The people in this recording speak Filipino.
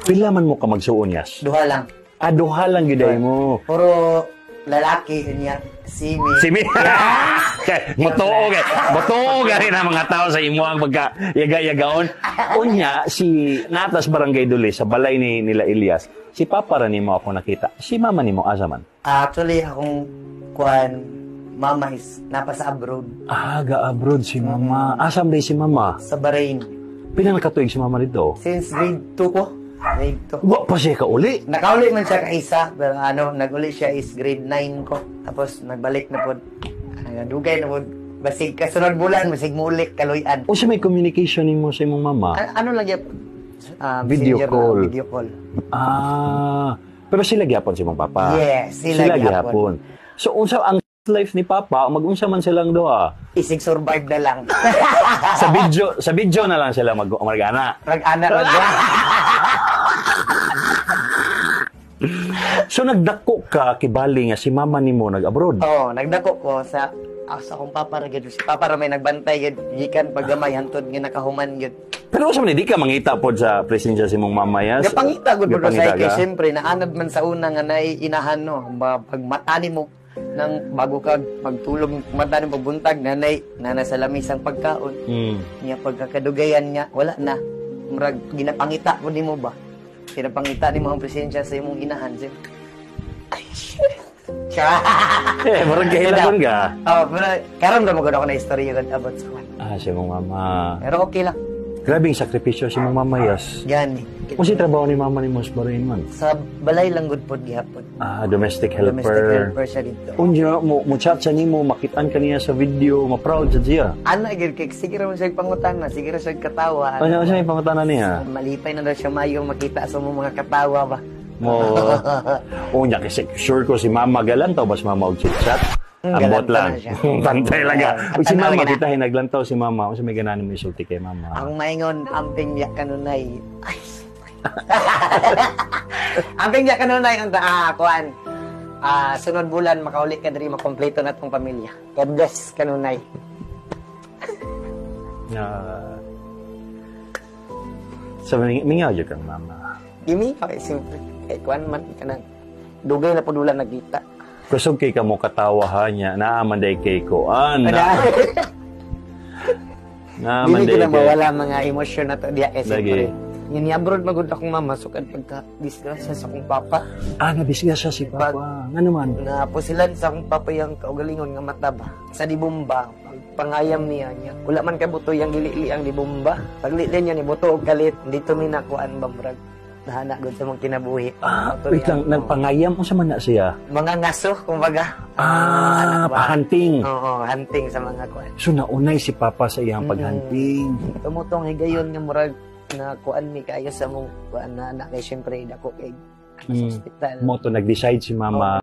Pila man mo ka magsuonyas? Duha lang. Duha lang giday mo. Puro lalaki niya. Simi. Simi. Motoo rin ang mga tao sa imo ang pagka-yaga-yagaon. Unya, si Natas Barangay Duli, sa balay ni nila Elias, si Papa rin mo ako nakita. Si Mama ni mo, asa man? Actually, akong mama is napasa abroad. Ga-abroad si Mama. Asam day si Mama? Sa Bahrain. Pila nakatuig si Mama dito? Since grade 2 ko. Grade 2. Wa pa siya ka uli? Nakauli man siya kaisa. Pero nag-uli siya is grade 9 ko. Tapos nagbalik na po. Dugay na po. Basig kasunod bulan, basig mulik, kaluyan. O siya may communication ni mo sa imong Mama? Ano lang yan? Video call. Video call. Pero sila gyapon si mong Papa? Yes, sila gyapon. So, unsa ang life ni Papa, mag-unsa man silang doha? Isig survive na lang. sa video na lang sila mag-ana. Mag-ana. So, nagdako ka, kibali nga si Mama ni mo nag-abroad? Oo, nagdako ko sa akong Papa ra gyud. Si Papa ra may nagbantay gyud gikan paggamay hantod nga nakahuman gyud. Pero sa man di ka mangita pod sa presensya si mong mamaya. Gapangita gud pod sa kay syempre naanad man sa una nga nay inahan no, pag matani mo nang bago ka magtulog matani mo buntag nanay sa lamisang pagkaon. Nya pagkakadugayan niya wala na. Murag ginapangita mo nimo ba? Ginapangita nimo ang presensya sa imong inahan. Ay, murag kahilagon ka. Pero karon ra magud ako na istorya gud about sa kwan. Si mong mama. Pero okay lang. Grabing sakripisyo si mong mamayas. Gani. Kung si trabaho ni Mama ni mo sa Bahrain man? Sa balay lang good pod gihapon. Domestic helper. Domestic helper siya dito. Unya mo chat sa nimo, makitaan kaniya sa video, ma-proud sa siya. Ano gid kay sige ra man siya pangutana, sige ra siya katawa. Ano siya pangutana niya? Malipay na daw siya mayo makita sa mga katawa ba. Unya kasi sure ko si Mama galantaw bas Mama og chat. Ambot lang. Pantay lang. Ug si Mama kita hinaglantaw si Mama. Unsa may ganahan mo isulti kay Mama? Ang maingon amping ya kanunay. Ay. Amping ya kanunay ang kuan. Sunod bulan makauli ka diri makompleto na tong pamilya. God bless kanunay. So mingaw jud kang Mama. Gimi kay simple. Kay kuan man kanang dugay na pud wala nagkita. Kusog kay kamo katawahan niya, naaman day kay ko. Dili ko na mawala mga emosyon na to diya kasi Yan ni-abroad magod akong mama, sukad pagka-disgrasya sa akong papa. Nabisgrasya si Papa. Nga naman? Napusilan sa akong papa yung kaugalingon nga mataba. Sa dibumba, pangayam niya. Wala man kabuto yung gili-li ang dibumba. Paglili niya ni buto o kalit, dito minakuan ba murag. Nahana gud sa mong kinabuhi. Wait lang, nagpangayam o sa man na siya? Mga ngaso, kumbaga. Pahanting. Oo, hunting sa mga kuan. So naunay si Papa sa iyang paghanting. Tumutong higayon nga murag na kuan mi kayo sa mong kuan na kay syempre dako kay sa ospital. Mo to nag-decide si Mama